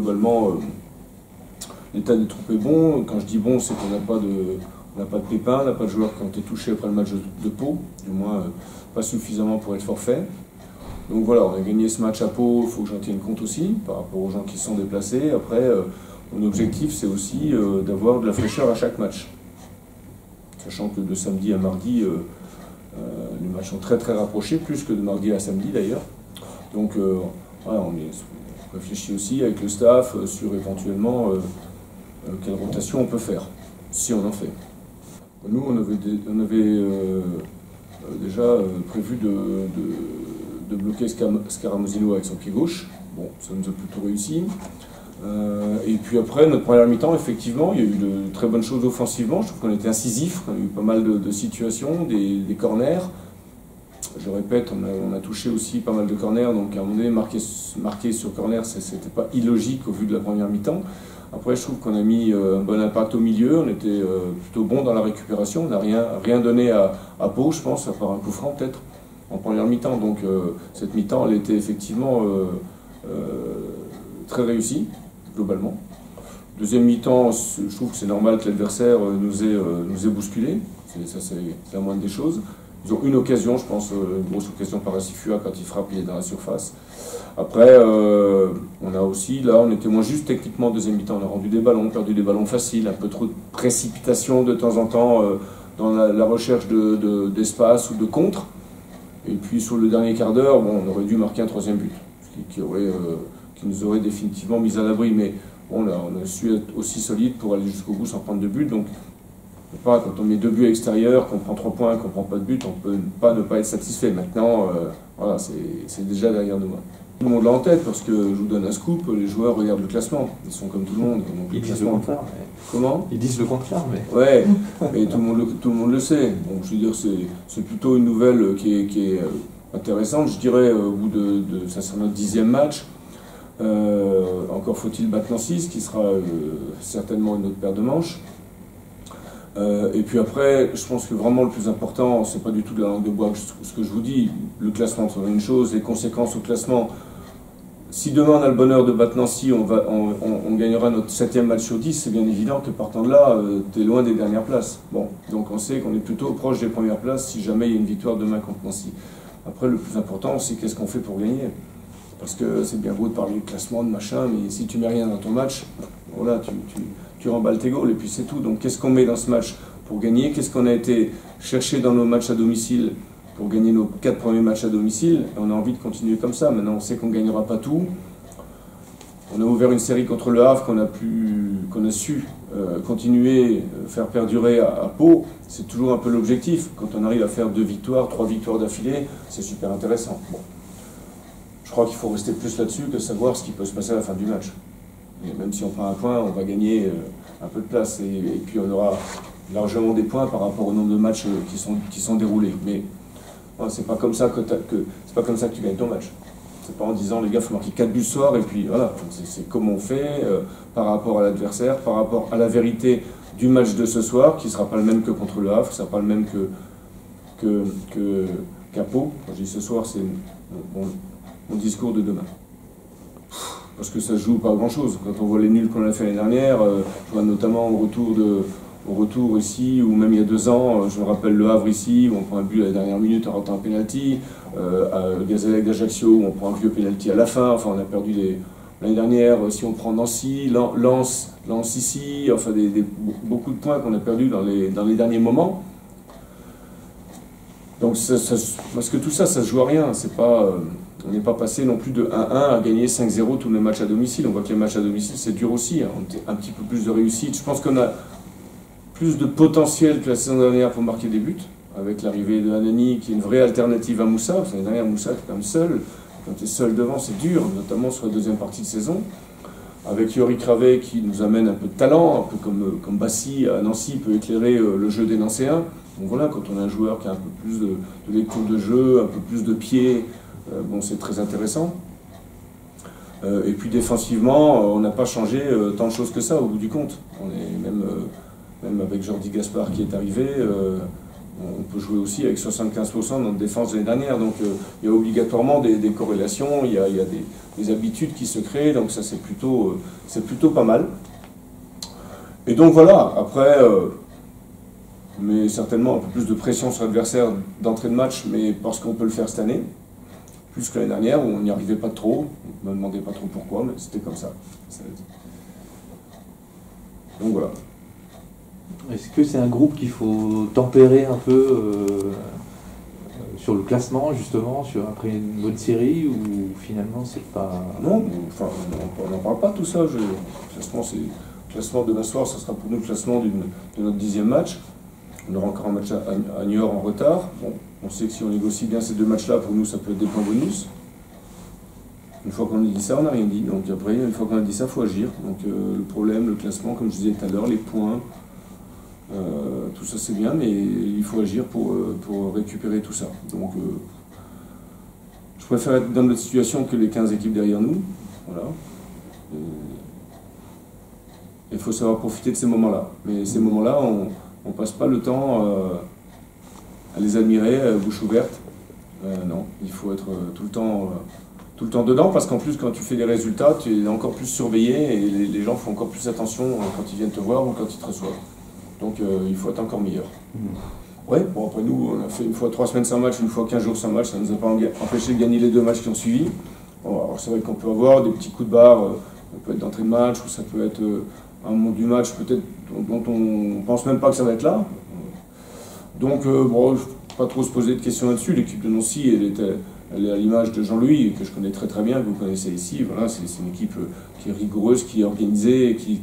globalement, l'état des troupes est bon. Quand je dis bon, c'est qu'on n'a pas de pépins, on n'a pas de joueurs qui ont été touchés après le match de Pau, du moins pas suffisamment pour être forfait. Donc voilà, on a gagné ce match à Pau, il faut que j'en tienne compte aussi, par rapport aux gens qui se sont déplacés. Après, mon objectif, c'est aussi d'avoir de la fraîcheur à chaque match. Sachant que de samedi à mardi, les matchs sont très très rapprochés, plus que de mardi à samedi d'ailleurs. Donc voilà, on réfléchit aussi avec le staff sur éventuellement quelle rotation on peut faire, si on en fait. Nous, on avait déjà prévu de bloquer Scaramuzino avec son pied gauche. Bon, ça nous a plutôt réussi. Et puis après, notre première mi-temps, effectivement, il y a eu de très bonnes choses offensivement. Je trouve qu'on était incisif, on a eu pas mal de situations, des corners. Je répète, on a touché aussi pas mal de corners, donc à un moment donné, marquer sur corner, c'était pas illogique au vu de la première mi-temps. Après, je trouve qu'on a mis un bon impact au milieu, on était plutôt bon dans la récupération, on n'a rien donné à Pau, je pense, à part un coup franc peut-être, en première mi-temps. Donc cette mi-temps, elle était effectivement très réussie, globalement. Deuxième mi-temps, je trouve que c'est normal que l'adversaire nous ait bousculé, c'est la moindre des choses. Ils ont une occasion, je pense, une grosse occasion par Asifua quand il frappe, il est dans la surface. Après, on a aussi, là, on était moins juste techniquement en deuxième mi-temps. On a rendu des ballons, perdu des ballons faciles, un peu trop de précipitation de temps en temps dans la recherche d'espace ou de contre. Et puis sur le dernier quart d'heure, bon, on aurait dû marquer un troisième but, qui nous aurait définitivement mis à l'abri. Mais bon, là, on a su être aussi solide pour aller jusqu'au bout sans prendre de but. Donc, quand on met 2 buts à l'extérieur, qu'on prend 3 points, qu'on ne prend pas de but, on ne peut pas ne pas être satisfait. Maintenant, voilà, c'est déjà derrière nous. Tout le monde l'a en tête, parce que je vous donne un scoop, les joueurs regardent le classement. Ils sont comme tout le monde. Donc ils disent le contraire. Mais... Comment? Ils disent le contraire, mais... Ouais, mais tout le monde le sait. Bon, je veux dire, c'est plutôt une nouvelle qui est intéressante. Je dirais, au bout ça sera notre 10e match. Encore faut-il battre Nancy, ce qui sera certainement une autre paire de manches. Et puis après, je pense que vraiment le plus important, c'est pas du tout de la langue de bois ce que je vous dis. Le classement, c'est une chose, les conséquences au classement. Si demain on a le bonheur de battre Nancy, on gagnera notre 7e match sur 10, c'est bien évident que partant de là, tu es loin des dernières places. Bon, donc on sait qu'on est plutôt proche des premières places si jamais il y a une victoire demain contre Nancy. Après, le plus important, c'est qu'est-ce qu'on fait pour gagner. Parce que c'est bien beau de parler de classement, de machin, mais si tu mets rien dans ton match, voilà, tu remballes tes goals et puis c'est tout. Donc qu'est-ce qu'on met dans ce match pour gagner? Qu'est-ce qu'on a été chercher dans nos matchs à domicile pour gagner nos 4 premiers matchs à domicile? Et on a envie de continuer comme ça. Maintenant, on sait qu'on ne gagnera pas tout. On a ouvert une série contre le Havre qu'on a su continuer, faire perdurer à Pau. C'est toujours un peu l'objectif. Quand on arrive à faire 2 victoires, 3 victoires d'affilée, c'est super intéressant. Bon. Je crois qu'il faut rester plus là-dessus que savoir ce qui peut se passer à la fin du match. Et même si on prend un point, on va gagner un peu de place et puis on aura largement des points par rapport au nombre de matchs qui sont déroulés. Mais c'est pas comme ça que tu gagnes ton match. C'est pas en disant les gars, il faut marquer 4 buts ce soir et puis voilà. C'est comme on fait par rapport à l'adversaire, par rapport à la vérité du match de ce soir, qui sera pas le même que contre le Havre, qui sera pas le même qu'à Pau. Quand je dis ce soir, c'est mon discours de demain. Parce que ça se joue pas à grand chose. Quand on voit les nuls qu'on a fait l'année dernière, je vois notamment au retour ici, ou même il y a 2 ans, je me rappelle le Havre ici, où on prend un but à la dernière minute en ratant un pénalty, à Gazélec d'Ajaccio, où on prend un vieux pénalty à la fin, enfin on a perdu l'année dernière, si on prend Nancy, Lens ici, enfin beaucoup de points qu'on a perdus dans les derniers moments. Donc parce que tout ça, ça se joue à rien, c'est pas... On n'est pas passé non plus de 1-1 à gagner 5-0 tous les matchs à domicile. On voit que les matchs à domicile, c'est dur aussi. On a un petit peu plus de réussite. Je pense qu'on a plus de potentiel que la saison dernière pour marquer des buts, avec l'arrivée de Anani, qui est une vraie alternative à Moussa. L'année dernière, Moussa était quand même seul. Quand tu es seul devant, c'est dur, notamment sur la deuxième partie de saison. Avec Yori Cravé, qui nous amène un peu de talent, un peu comme Bassi à Nancy peut éclairer le jeu des Nancéens. Donc voilà, quand on a un joueur qui a un peu plus de lecture de jeu, un peu plus de pied, bon, c'est très intéressant. Et puis défensivement, on n'a pas changé tant de choses que ça au bout du compte. On est même avec Jordi Gaspard qui est arrivé, on peut jouer aussi avec 75% de notre défense de l'année dernière. Donc il y a obligatoirement des corrélations, il y a des habitudes qui se créent, donc ça c'est plutôt pas mal. Et donc voilà, après, mais certainement un peu plus de pression sur l'adversaire d'entrée de match, mais parce qu'on peut le faire cette année, plus que l'année dernière où on n'y arrivait pas trop, on ne me demandait pas trop pourquoi, mais c'était comme ça. Donc voilà. Est-ce que c'est un groupe qu'il faut tempérer un peu sur le classement, justement, après une bonne série, ou finalement c'est pas... Non, enfin, on n'en parle pas de tout ça. Le classement demain soir, ça sera pour nous le classement de notre 10e match. On aura encore un match à Niort en retard. Bon, on sait que si on négocie bien ces 2 matchs-là, pour nous, ça peut être des points bonus. Une fois qu'on a dit ça, on n'a rien dit. Donc après, une fois qu'on a dit ça, il faut agir. Donc le problème, le classement, comme je disais tout à l'heure, les points, tout ça c'est bien, mais il faut agir pour récupérer tout ça. Donc je préfère être dans notre situation que les 15 équipes derrière nous. Voilà. Il faut savoir profiter de ces moments-là. Mais ces moments-là, on ne passe pas le temps à les admirer, bouche ouverte. Non, il faut être tout le temps dedans, parce qu'en plus, quand tu fais des résultats, tu es encore plus surveillé et les gens font encore plus attention quand ils viennent te voir ou quand ils te reçoivent. Donc il faut être encore meilleur. Ouais, bon après nous, on a fait une fois 3 semaines sans match, une fois 15 jours sans match, ça ne nous a pas empêché de gagner les 2 matchs qui ont suivi. Bon, alors c'est vrai qu'on peut avoir des petits coups de barre, ça peut être d'entrée de match, ou ça peut être un moment du match peut-être dont on ne pense même pas que ça va être là. Donc bon, je ne vais pas trop se poser de questions là-dessus. L'équipe de Nancy, elle est à l'image de Jean-Louis, que je connais très très bien, que vous connaissez ici. Voilà, c'est une équipe qui est rigoureuse, qui est organisée, qui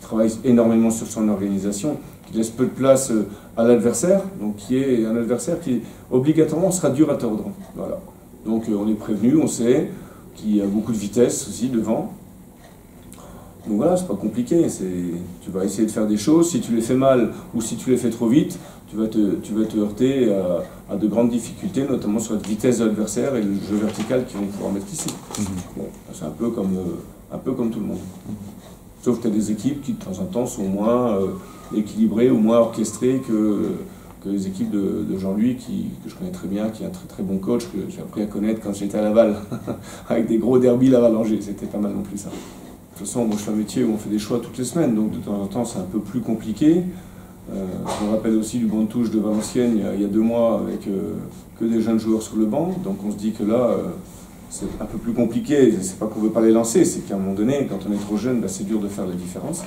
travaille énormément sur son organisation, qui laisse peu de place à l'adversaire, donc qui est un adversaire qui obligatoirement sera dur à tordre. Voilà. Donc on est prévenu, on sait qu'il y a beaucoup de vitesse aussi devant. Donc voilà, c'est pas compliqué, tu vas essayer de faire des choses, si tu les fais mal ou si tu les fais trop vite, tu vas te heurter à de grandes difficultés, notamment sur la vitesse de l'adversaire et le jeu vertical qu'ils vont pouvoir mettre ici. Bon, c'est un peu comme tout le monde. Sauf que tu as des équipes qui de temps en temps sont moins équilibrées ou moins orchestrées que les équipes de Jean-Louis, que je connais très bien, qui est un très très bon coach, que j'ai appris à connaître quand j'étais à Laval, avec des gros derbys lavalangers, c'était pas mal non plus ça. De toute façon, moi je fais un métier où on fait des choix toutes les semaines, donc de temps en temps c'est un peu plus compliqué. Je me rappelle aussi du banc de touche de Valenciennes il y a 2 mois avec que des jeunes joueurs sur le banc, donc on se dit que là c'est un peu plus compliqué. C'est pas qu'on veut pas les lancer, c'est qu'à un moment donné, quand on est trop jeune, c'est dur de faire la différence,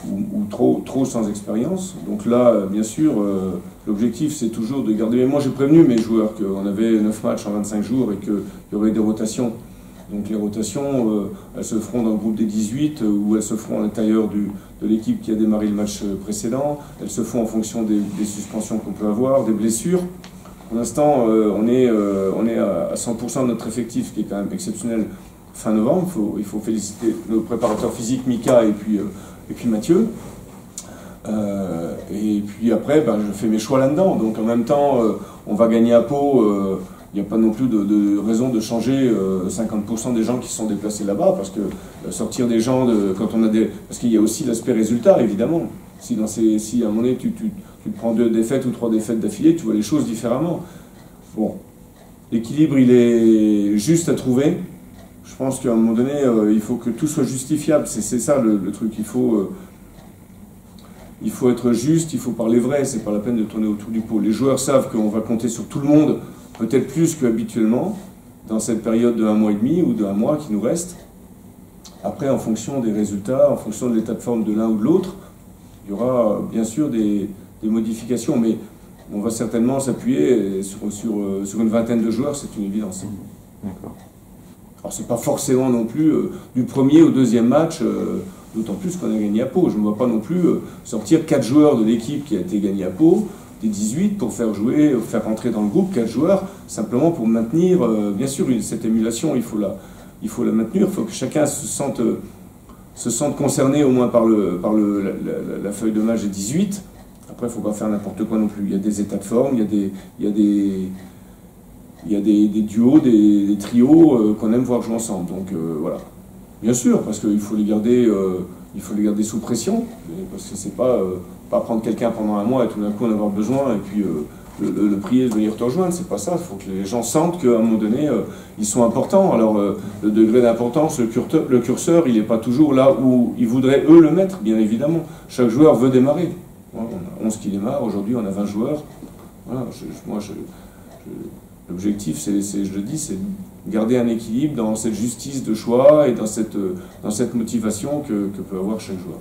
ou trop sans expérience. Donc là, bien sûr, l'objectif c'est toujours de garder. Mais moi j'ai prévenu mes joueurs qu'on avait 9 matchs en 25 jours et qu'il y aurait des rotations. Donc les rotations, elles se feront dans le groupe des 18 ou elles se feront à l'intérieur de l'équipe qui a démarré le match précédent. Elles se font en fonction des suspensions qu'on peut avoir, des blessures. Pour l'instant, on est à 100% de notre effectif, qui est quand même exceptionnel fin novembre. Il faut féliciter nos préparateurs physiques, Mika et puis Mathieu. Et puis après, je fais mes choix là-dedans. Donc en même temps, on va gagner à Pau. Il n'y a pas non plus de raison de changer 50% des gens qui se sont déplacés là-bas, parce que sortir des gens quand on a parce qu'il y a aussi l'aspect résultat, évidemment. Si à un moment donné tu prends 2 défaites ou 3 défaites d'affilée, tu vois les choses différemment. Bon, l'équilibre il est juste à trouver. Je pense qu'à un moment donné, il faut que tout soit justifiable. C'est ça le truc. Il faut être juste, il faut parler vrai. C'est pas la peine de tourner autour du pot. Les joueurs savent qu'on va compter sur tout le monde, peut-être plus qu'habituellement, dans cette période de 1 mois et demi ou de 1 mois qui nous reste. Après, en fonction des résultats, en fonction de l'état de forme de l'un ou de l'autre, il y aura bien sûr des modifications, mais on va certainement s'appuyer sur une vingtaine de joueurs, c'est une évidence. D'accord. Alors c'est pas forcément non plus du premier au deuxième match, d'autant plus qu'on a gagné à Pau. Je ne vois pas non plus sortir 4 joueurs de l'équipe qui a été gagnée à Pau, des 18, pour faire rentrer dans le groupe 4 joueurs, simplement pour maintenir, bien sûr, cette émulation, il faut la maintenir, il faut que chacun se sente concerné au moins par la feuille de match des 18. Après, il ne faut pas faire n'importe quoi non plus. Il y a des états de forme, il y a des duos, des trios qu'on aime voir jouer ensemble. Donc voilà. Bien sûr, parce qu'il faut les garder sous pression, parce que c'est pas pas prendre quelqu'un pendant un mois et tout d'un coup en avoir besoin et puis le prier de venir te rejoindre, c'est pas ça. Il faut que les gens sentent qu'à un moment donné, ils sont importants. Alors, le degré d'importance, le curseur, il n'est pas toujours là où ils voudraient, eux, le mettre, bien évidemment. Chaque joueur veut démarrer. Voilà, on a 11 qui démarrent, aujourd'hui on a 20 joueurs. Voilà, l'objectif, je le dis, c'est de garder un équilibre dans cette justice de choix et dans cette motivation que peut avoir chaque joueur.